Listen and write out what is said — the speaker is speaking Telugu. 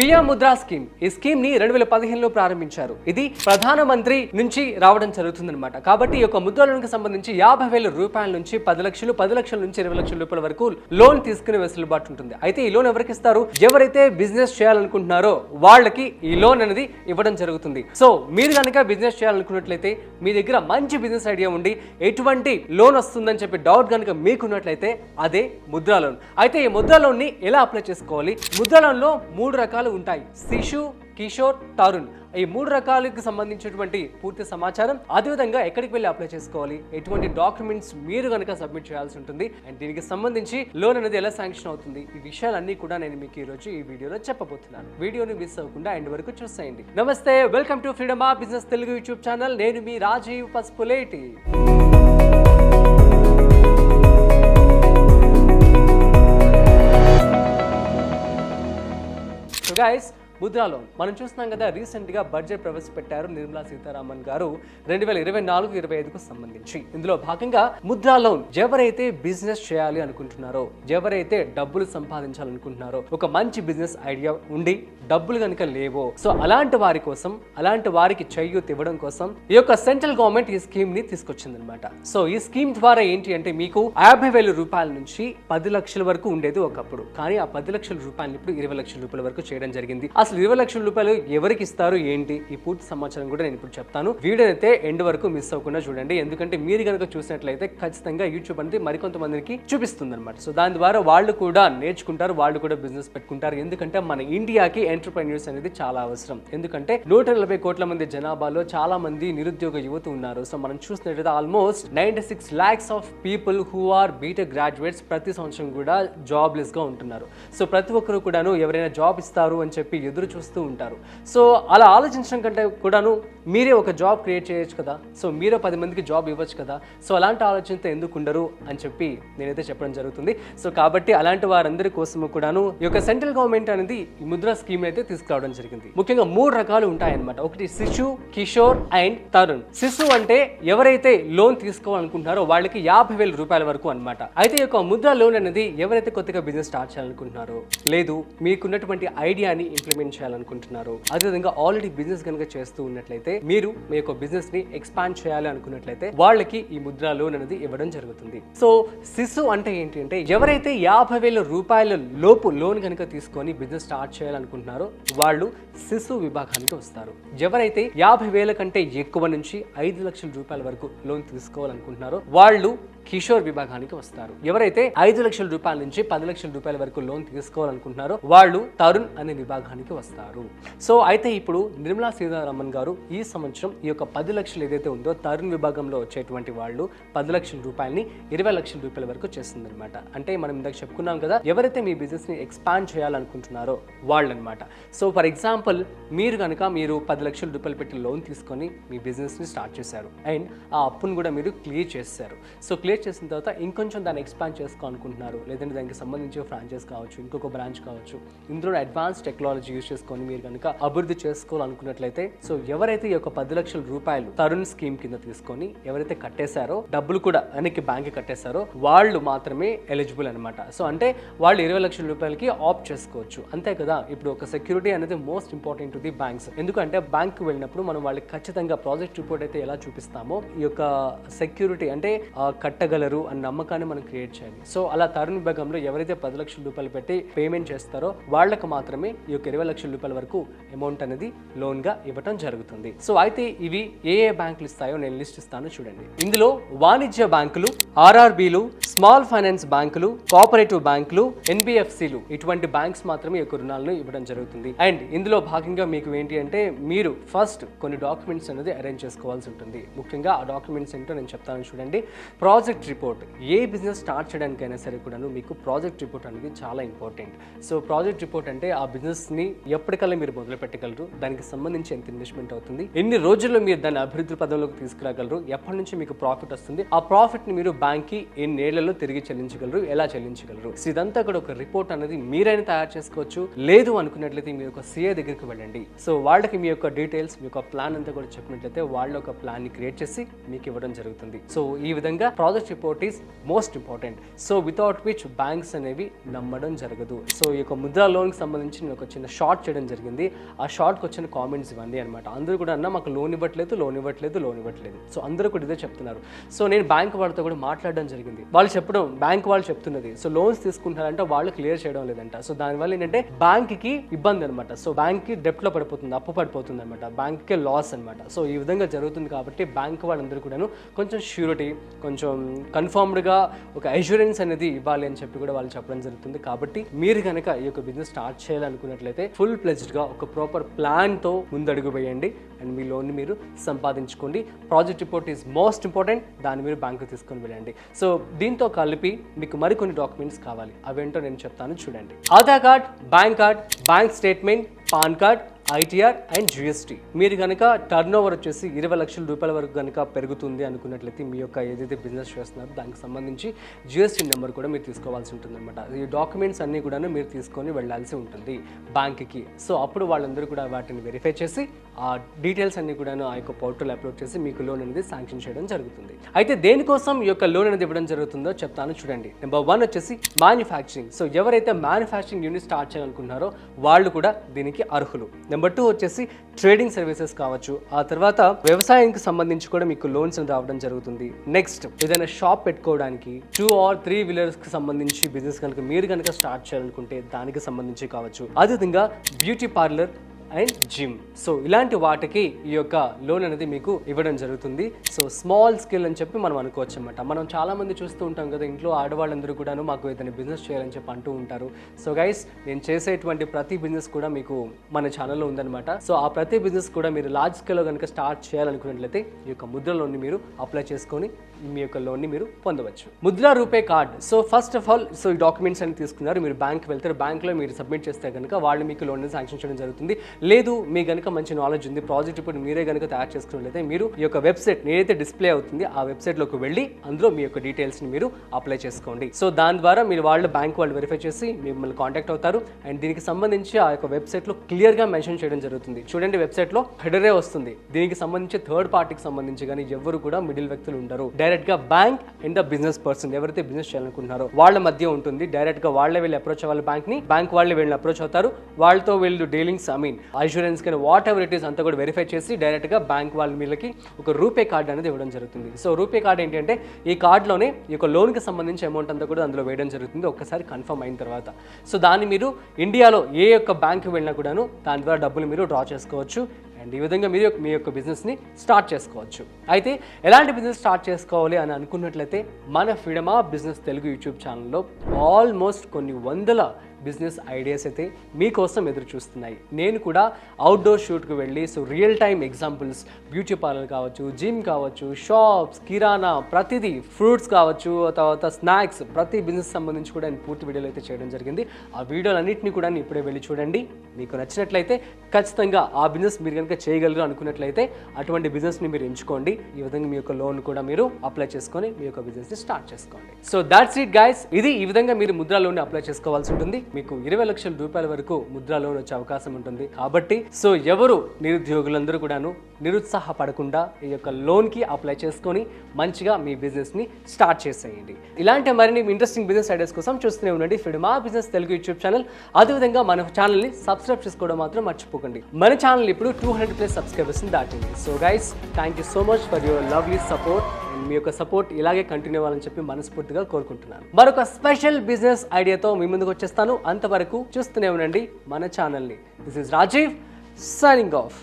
పిఎం ముద్రా స్కీమ్ ఈ స్కీమ్ ని 2015లో ప్రారంభించారు. ఇది ప్రధానమంత్రి నుంచి రావడం జరుగుతుందన్నమాట. కాబట్టి ఈ యొక్క ముద్రా లోన్ కి సంబంధించి 50,000 రూపాయల నుంచి 10 లక్షలు, 10 లక్షల నుంచి 20 లక్షల రూపాయల వరకు లోన్ తీసుకునే వెసులుబాటు ఉంటుంది. అయితే ఈ లోన్ ఎవరికి ఇస్తారు? ఎవరైతే బిజినెస్ చేయాలనుకుంటున్నారో వాళ్ళకి ఈ లోన్ అనేది ఇవ్వడం జరుగుతుంది. సో మీరు కనుక బిజినెస్ చేయాలనుకున్నట్లయితే, మీ దగ్గర మంచి బిజినెస్ ఐడియా ఉండి ఎటువంటి లోన్ వస్తుందని చెప్పి డౌట్ కనుక మీకున్నట్లయితే అదే ముద్రా లోన్. అయితే ఈ ముద్రా లోన్ ని ఎలా అప్లై చేసుకోవాలి? ముద్రా లోన్ లో 3 రకాలు ఉంటాయి: శిశు, కిషోర్, తరుణ్. ఈ 3 రకాలకు సంబంధించినటువంటి పూర్తి సమాచారం, అదేవిధంగా ఎక్కడికి వెళ్ళి అప్లై చేసుకోవాలి, ఎటువంటి డాక్యుమెంట్స్ మీరు కనుక సబ్మిట్ చేయాల్సి ఉంటుంది, అండ్ దీనికి సంబంధించి లోన్ అనేది ఎలా శాంక్షన్ అవుతుంది, ఈ విషయాలన్నీ కూడా నేను మీకు ఈ రోజు ఈ వీడియోలో చెప్పబోతున్నాను. వీడియోని మిస్ అవ్వకుండా ఎండ్ వరకు చూసేయండి. నమస్తే, welcome to freedom of business Telugu YouTube channel. నేను మీ Rajiv Pasupuleti. So guys, Mudra loan మనం చూస్తున్నాం కదా, రీసెంట్ గా బడ్జెట్ ప్రవేశపెట్టారు నిర్మలా సీతారామన్ గారు 2024-25కు సంబంధించి. ఇందులో భాగంగా ముద్రా లోన్ ఎవరైతే బిజినెస్ చేయాలి అనుకుంటున్నారో, ఎవరైతే డబ్బులు సంపాదించాలనుకుంటున్నారో, ఒక మంచి బిజినెస్ ఐడియా ఉండి డబ్బులు కనుక లేవో, సో అలాంటి వారి కోసం, అలాంటి వారికి చేయూత ఇవ్వడం కోసం ఈ యొక్క సెంట్రల్ గవర్నమెంట్ ఈ స్కీమ్ ని తీసుకొచ్చింది అనమాట. సో ఈ స్కీమ్ ద్వారా ఏంటి అంటే, మీకు 50,000 రూపాయల నుంచి 10 లక్షల వరకు ఉండేది ఒకప్పుడు. కానీ ఆ 10 లక్షల రూపాయలు ఇప్పుడు 20 లక్షల రూపాయల వరకు చేయడం జరిగింది. అసలు 20 లక్షల రూపాయలు ఎవరికి ఇస్తారు ఏంటి, ఈ పూర్తి సమాచారం కూడా నేను ఇప్పుడు చెప్తాను. వీడియో అయితే ఎండ్ వరకు మిస్ అవ్వకుండా చూడండి. ఎందుకంటే మీరు కనుక చూసినట్లయితే ఖచ్చితంగా యూట్యూబ్ అనేది మరికొంతమందికి చూపిస్తుంది అనమాట. సో దాని ద్వారా వాళ్ళు కూడా నేర్చుకుంటారు, వాళ్ళు కూడా బిజినెస్ పెట్టుకుంటారు. ఎందుకంటే మన ఇండియాకి ఎంటర్‌ప్రెన్యూర్స్ అనేది చాలా అవసరం. ఎందుకంటే 140 కోట్ల మంది జనాభాలో చాలా మంది నిరుద్యోగ యువత ఉన్నారు. సో మనం చూసినట్లయితే almost 96 lakhs of people who are BTech graduates ప్రతి సంవత్సరం కూడా జాబ్లెస్ గా ఉంటున్నారు. సో ప్రతి ఒక్కరు కూడాను ఎవరైనా జాబ్ ఇస్తారు అని చెప్పి ఎదురు చూస్తూ ఉంటారు. సో అలా ఆలోచించడం కంటే కూడాను మీరే ఒక జాబ్ క్రియేట్ చేయొచ్చు కదా, సో మీరే 10 మందికి జాబ్ ఇవ్వచ్చు కదా. సో అలాంటి ఆలోచనతో ఎందుకు ఉండరు అని చెప్పి నేనైతే చెప్పడం జరుగుతుంది. సో కాబట్టి అలాంటి వారందరి కోసము కూడాను ఈ యొక్క సెంట్రల్ గవర్నమెంట్ అనేది ఈ ముద్రా స్కీమ్ అయితే తీసుకురావడం జరిగింది. ముఖ్యంగా 3 రకాలు ఉంటాయన్నమాట. ఒకటి శిశు, కిషోర్ అండ్ తరుణ్. శిశు అంటే ఎవరైతే లోన్ తీసుకోవాలనుకుంటున్నారో వాళ్ళకి 50,000 రూపాయల వరకు అన్నమాట. అయితే ఈ యొక్క ముద్రా లోన్ అనేది ఎవరైతే కొత్తగా బిజినెస్ స్టార్ట్ చేయాలనుకుంటున్నారో, లేదు మీకున్నటువంటి ఐడియాని ఇంప్లిమెంట్ చేయాలనుకుంటున్నారు, అదేవిధంగా ఆల్రెడీ బిజినెస్ కనుక చేస్తూ ఉన్నట్లయితే, మీరు మీ యొక్క బిజినెస్ ని ఎక్స్పాండ్ చేయాలి అనుకున్నట్లయితే వాళ్ళకి ఈ ముద్రా లోన్ అనేది ఇవ్వడం జరుగుతుంది. సో శిశు అంటే ఏంటి అంటే, ఎవరైతే 50,000 రూపాయల లోపు లోన్ కనుక తీసుకొని బిజినెస్ స్టార్ట్ చేయాలనుకుంటున్నారో వాళ్ళు శిశు విభాగానికి వస్తారు. ఎవరైతే 50,000 కంటే ఎక్కువ నుంచి 5 లక్షల రూపాయల వరకు లోన్ తీసుకోవాలనుకుంటున్నారో వాళ్ళు కిషోర్ విభాగానికి వస్తారు. ఎవరైతే 5 లక్షల రూపాయల నుంచి 10 లక్షల రూపాయల వరకు లోన్ తీసుకోవాలనుకుంటున్నారో వాళ్ళు తరుణ్ అనే విభాగానికి వస్తారు. సో అయితే ఇప్పుడు నిర్మలా సీతారామన్ గారు ఈ సంవత్సరం ఈ యొక్క 10 లక్షలు ఏదైతే ఉందో తరుణ్ విభాగంలో వచ్చేటువంటి వాళ్ళు 10 లక్షల రూపాయలని 20 లక్షల రూపాయల వరకు చేస్తుంది అనమాట. అంటే మనం ఇందాక చెప్పుకున్నాం కదా, ఎవరైతే మీ బిజినెస్ ని ఎక్స్పాండ్ చేయాలనుకుంటున్నారో వాళ్ళు అనమాట. సో ఫర్ ఎగ్జాంపుల్ మీరు 10 లక్షల రూపాయలు పెట్టి లోన్ తీసుకొని మీ బిజినెస్ ని స్టార్ట్ చేశారు, అండ్ ఆ అప్పును కూడా మీరు క్లియర్ చేశారు. సో క్లియర్ చేసిన తర్వాత ఇంకొంచెం దాన్ని ఎక్స్పాండ్ చేసుకోవాలనుకుంటున్నారు, లేదంటే దానికి సంబంధించి ఫ్రాంచైజ్ కావచ్చు, ఇంకొక బ్రాంచ్ కావచ్చు, ఇందులో అడ్వాన్స్ టెక్నాలజీ యూజ్ చేసుకొని మీరు కనుక అభివృద్ధి చేసుకోవాలనుకున్నట్లయితే, సో ఎవరైతే ఈ యొక్క 10 లక్షల రూపాయలు తరుణ్ స్కీమ్ కింద తీసుకొని ఎవరైతే కట్టేశారో, డబ్బులు కూడా వెనక్కి బ్యాంక్ కట్టేశారో వాళ్ళు మాత్రమే ఎలిజిబుల్ అనమాట. సో అంటే వాళ్ళు 20 లక్షల రూపాయలకి ఆప్ట్ చేసుకోవచ్చు. అంతే కదా, ఇప్పుడు ఒక సెక్యూరిటీ అనేది most important to the banks. ఎందుకంటే బ్యాంక్ కు వెళ్ళినప్పుడు మనం వాళ్ళకి ఖచ్చితంగా ప్రాజెక్ట్ రిపోర్ట్ అయితే ఎలా చూపిస్తామో, ఈ యొక్క సెక్యూరిటీ అంటే కట్టగలరు అన్న నమ్మకాన్ని మనం క్రియేట్ చేయాలి. సో అలా తరుణ్ విభాగంలో ఎవరైతే 10 లక్షల రూపాయలు పెట్టి పేమెంట్ చేస్తారో వాళ్ళకి మాత్రమే ఈ యొక్క 20 లక్షల రూపాయల వరకు అమౌంట్ అనేది లోన్ గా ఇవ్వడం జరుగుతుంది. సో అయితే ఇవి ఏ బ్యాంకులు ఇస్తాయో నేను లిస్ట్ ఇస్తాను చూడండి. ఇందులో వాణిజ్య బ్యాంకులు, ఆర్ఆర్బీలు, స్మాల్ ఫైనాన్స్ బ్యాంకులు, కోఆపరేటివ్ బ్యాంకులు, ఎన్బిఎఫ్సిలు, ఇటువంటి బ్యాంక్స్ మాత్రమే ఈ యొక్క రుణాలను ఇవ్వడం జరుగుతుంది. అండ్ ఇందులో భాగంగా మీకు ఏంటి అంటే, మీరు ఫస్ట్ కొన్ని డాక్యుమెంట్స్ అనేది అరేంజ్ చేసుకోవాల్సి ఉంటుంది. ముఖ్యంగా ఆ డాక్యుమెంట్స్ ఏంటో నేను చెప్తాను చూడండి. Project report. ఏ బిజినెస్ స్టార్ట్ చేయడానికైనా సరే కూడాను మీకు ప్రాజెక్ట్ రిపోర్ట్ అనేది చాలా ఇంపార్టెంట్. సో ప్రాజెక్ట్ రిపోర్ట్ అంటే ఆ బిజినెస్ ని ఎప్పటికల్లా మీరు మొదలు పెట్టగలరు, దానికి సంబంధించి ఎంత ఇన్వెస్ట్మెంట్ అవుతుంది, ఎన్ని రోజుల్లో మీరు దాన్ని అభివృద్ధి పదంలోకి తీసుకురాగలరు, ఎప్పటి నుంచి మీకు ప్రాఫిట్ వస్తుంది, ఆ ప్రాఫిట్ ని మీరు బ్యాంక్ కి ఎన్నేళ్లలో తిరిగి చెల్లించగలరు, ఎలా చెల్లించగలరు. సో ఇదంతా కూడా ఒక రిపోర్ట్ అనేది మీరైనా తయారు చేసుకోవచ్చు. లేదు అనుకున్నట్లయితే మీరు ఒక సిఏ దగ్గరికి వెళ్ళండి. సో వాళ్ళకి మీ యొక్క డీటెయిల్స్, మీ యొక్క ప్లాన్ అంతా కూడా చెప్పినట్లయితే వాళ్ళు ఒక ప్లాన్ ని క్రియేట్ చేసి మీకు ఇవ్వడం జరుగుతుంది. సో ఈ విధంగా project project report is most important. So without which banks అనేవి నమ్మడం జరగదు. సో ఈ యొక్క ముద్రా లోన్కి సంబంధించి నేను ఒక చిన్న షార్ట్ చేయడం జరిగింది. ఆ షార్ట్కి వచ్చిన కామెంట్స్ ఇవన్నీ అనమాట. అందరూ కూడా అన్న మాకు లోన్ ఇవ్వట్లేదు. సో అందరూ కూడా ఇదే చెప్తున్నారు. సో నేను బ్యాంక్ వాళ్ళతో కూడా మాట్లాడడం జరిగింది. బ్యాంక్ వాళ్ళు చెప్తున్నది సో లోన్స్ తీసుకుంటారంటే వాళ్ళు క్లియర్ చేయడం లేదంట. సో దానివల్ల ఏంటంటే బ్యాంక్కి ఇబ్బంది అనమాట. సో బ్యాంక్కి డెప్ట్లో పడిపోతుంది, అప్పు పడిపోతుంది అనమాట, బ్యాంక్కే లాస్ అనమాట. సో ఈ విధంగా జరుగుతుంది కాబట్టి బ్యాంక్ వాళ్ళందరూ కూడాను కొంచెం ష్యూరిటీ, కొంచెం కన్ఫర్మ్డ్గా ఒక అష్యూరెన్స్ అనేది ఇవ్వాలి అని చెప్పి కూడా వాళ్ళు చెప్పడం జరుగుతుంది. కాబట్టి మీరు కనుక ఈ యొక్క బిజినెస్ స్టార్ట్ చేయాలనుకున్నట్లయితే ఫుల్ ప్లెజ్డ్గా ఒక ప్రాపర్ ప్లాన్తో ముందడుగు వేయండి అండ్ మీ లోన్ని మీరు సంపాదించుకోండి. Project report is most important. దాన్ని మీరు బ్యాంకు తీసుకొని వెళ్ళండి. సో దీంతో కలిపి మీకు మరికొన్ని డాక్యుమెంట్స్ కావాలి. అవేంటో నేను చెప్తాను చూడండి. Aadhaar card, bank statement, pan card, ITR and GST. మీరు కనుక టర్న్ ఓవర్ వచ్చేసి 20 లక్షల రూపాయల వరకు కనుక పెరుగుతుంది అనుకున్నట్లయితే మీ యొక్క ఏదైతే బిజినెస్ చేస్తున్నారో దానికి సంబంధించి GST నెంబర్ కూడా మీరు తీసుకోవాల్సి ఉంటుంది అనమాట. ఈ డాక్యుమెంట్స్ అన్నీ కూడా మీరు తీసుకొని వెళ్ళాల్సి ఉంటుంది బ్యాంక్కి. సో అప్పుడు వాళ్ళందరూ కూడా వాటిని వెరిఫై చేసి ఆ డీటెయిల్స్ అన్ని కూడా ఆ యొక్క పోర్టల్ అప్లోడ్ చేసి మీకు లోన్ అనేది శాంక్షన్ చేయడం జరుగుతుంది. అయితే దేనికోసం ఈ యొక్క లోన్ అనేది ఇవ్వడం జరుగుతుందో చెప్తాను చూడండి. నెంబర్ 1 వచ్చేసి మ్యానుఫ్యాక్చరింగ్. సో ఎవరైతే మ్యానుఫ్యాక్చరింగ్ యూనిట్ స్టార్ట్ చేయాలనుకుంటున్నారో వాళ్ళు కూడా దీనికి అర్హులు. నెంబర్ 2 వచ్చేసి ట్రేడింగ్ సర్వీసెస్ కావచ్చు. ఆ తర్వాత వ్యవసాయానికి సంబంధించి కూడా మీకు లోన్స్ రావడం జరుగుతుంది. నెక్స్ట్ ఏదైనా షాప్ పెట్టుకోవడానికి 2 or 3 వీలర్స్ కి సంబంధించి బిజినెస్ కనుక మీరు కనుక స్టార్ట్ చేయాలనుకుంటే దానికి సంబంధించి కావచ్చు. అదేవిధంగా beauty parlour and gym. So ఇలాంటి వాటికి ఈ యొక్క లోన్ అనేది మీకు ఇవ్వడం జరుగుతుంది. సో స్మాల్ స్కేల్ అని చెప్పి మనం అనుకోవచ్చు అనమాట. మనం చాలా మంది చూస్తూ ఉంటాం కదా, ఇంట్లో ఆడవాళ్ళందరూ కూడాను మాకు ఏదైనా బిజినెస్ చేయాలని చెప్పి అంటూ ఉంటారు. సో గైస్, నేను చేసేటువంటి ప్రతి బిజినెస్ కూడా మీకు మన ఛానల్లో ఉందన్నమాట. సో ఆ ప్రతి బిజినెస్ కూడా మీరు లార్జ్ స్కేల్లో కనుక స్టార్ట్ చేయాలనుకున్నట్లయితే ఈ యొక్క ముద్ర లోన్ని మీరు అప్లై చేసుకొని మీ యొక్క లోన్ని మీరు పొందవచ్చు. Mudra RuPay card. So first of all ఈ డాక్యుమెంట్స్ అన్ని తీసుకున్నారు, మీరు బ్యాంక్ వెళ్తారు. బ్యాంక్లో మీరు సబ్మిట్ చేస్తే కనుక వాళ్ళు మీకు లోన్ శాంక్షన్ చేయడం జరుగుతుంది. లేదు మీ కనుక మంచి నాలెడ్జ్ ఉంది, ప్రాజెక్ట్ ఇప్పుడు మీరే కనుక తయారు చేసుకున్నట్లయితే మీరు ఈ యొక్క వెబ్సైట్ ఏదైతే డిస్ప్లే అవుతుంది ఆ వెబ్సైట్లోకి వెళ్ళి అందులో మీ యొక్క డీటెయిల్స్ని మీరు అప్లై చేసుకోండి. సో దాని ద్వారా మీరు బ్యాంక్ వాళ్ళు వెరిఫై చేసి మిమ్మల్ని కాంటాక్ట్ అవుతారు. అండ్ దీనికి సంబంధించి ఆ యొక్క వెబ్సైట్లో క్లియర్గా మెన్షన్ చేయడం జరుగుతుంది. చూడండి, వెబ్సైట్లో హెడరే వస్తుంది. దీనికి సంబంధించి థర్డ్ పార్టీకి సంబంధించి కానీ ఎవరు కూడా మిడిల్ వ్యక్తులు ఉండరు. డైరెక్ట్ గా bank and the business person ఎవరైతే బిజినెస్ చేయాలనుకుంటున్నారో వాళ్ళ మధ్య ఉంటుంది. డైరెక్ట్ గా వాళ్ళే వెళ్ళి అప్రోచ్ అవ్వాలి బ్యాంక్ ని, బ్యాంక్ వాళ్ళే వెళ్ళి అప్రోచ్ అవుతారు. వాళ్ళతో వీళ్ళు డీలింగ్స్ అష్యూరెన్స్ కానీ వాట్ ఎవర్ ఇట్ ఈస్ అంతా కూడా వెరిఫై చేసి డైరెక్ట్ గా బ్యాంక్ వాళ్ళ మీదకి ఒక రూపే కార్డ్ అనేది ఇవ్వడం జరుగుతుంది. సో రూపే కార్డ్ ఏంటంటే ఈ కార్డులోనే ఈ యొక్క లోన్ కి సంబంధించి అమౌంట్ అంతా కూడా అందులో వేయడం జరుగుతుంది ఒక్కసారి కన్ఫర్మ్ అయిన తర్వాత. సో దాన్ని మీరు ఇండియాలో ఏ యొక్క బ్యాంక్ వెళ్ళినా కూడాను దాని ద్వారా డబ్బులు మీరు డ్రా చేసుకోవచ్చు. అండ్ ఈ విధంగా మీరు మీ యొక్క బిజినెస్ని స్టార్ట్ చేసుకోవచ్చు. అయితే ఎలాంటి బిజినెస్ స్టార్ట్ చేసుకోవాలి అని అనుకున్నట్లయితే మన freedom of business Telugu YouTube ఛానల్లో ఆల్మోస్ట్ కొన్ని వందల బిజినెస్ ఐడియాస్ అయితే మీకోసం ఎదురు చూస్తున్నాయి. నేను కూడా అవుట్డోర్ షూట్కి వెళ్ళి real time examples, beauty parlour కావచ్చు, జిమ్ కావచ్చు, షాప్స్, కిరాణా, ప్రతిదీ, ఫ్రూట్స్ కావచ్చు, తర్వాత స్నాక్స్, ప్రతి బిజినెస్ సంబంధించి కూడా నేను పూర్తి వీడియోలు అయితే చేయడం జరిగింది. ఆ వీడియోలన్నింటినీ కూడా ఇప్పుడే వెళ్ళి చూడండి. మీకు నచ్చినట్లయితే ఖచ్చితంగా ఆ బిజినెస్ మీరు కనుక చేయగలరు అనుకున్నట్లయితే అటువంటి బిజినెస్ని మీరు ఎంచుకోండి. ఈ విధంగా మీ యొక్క లోన్ కూడా మీరు అప్లై చేసుకొని మీ యొక్క బిజినెస్ని స్టార్ట్ చేసుకోండి. So that's it guys. ఈ విధంగా మీరు ముద్రా లోన్ అప్లై చేసుకోవాల్సి ఉంటుంది. మీకు 20 లక్షల రూపాయల వరకు ముద్రా లోన్ వచ్చే అవకాశం ఉంటుంది. కాబట్టి ఎవరు నిరుద్యోగులందరూ కూడాను నిరుత్సాహపడకుండా ఈ యొక్క లోన్ కి అప్లై చేసుకొని మంచిగా మీ బిజినెస్ ని స్టార్ట్ చేసేయండి. ఇలాంటి మరిన్ని ఇంట్రెస్టింగ్ బిజినెస్ ఐడియాస్ కోసం చూస్తూనే ఉండండి freedom of business Telugu YouTube channel. అదేవిధంగా మన ఛానల్ ని సబ్స్క్రైబ్ చేసుకోవడం మాత్రం మర్చిపోకండి. మన ఛానల్ ఇప్పుడు 200+ సబ్స్క్రైబర్స్ దాటింది. So guys, thank you so much for your lovely support. మీ యొక్క సపోర్ట్ ఇలాగే కంటిన్యూ అవ్వాలని చెప్పి మనస్ఫూర్తిగా కోరుకుంటున్నాను. మరొక స్పెషల్ బిజినెస్ ఐడియాతో మీ ముందుకు వచ్చేస్తాను. అంతవరకు చూస్తూనే ఉండండి మన ఛానల్ని. This is Rajeev signing of.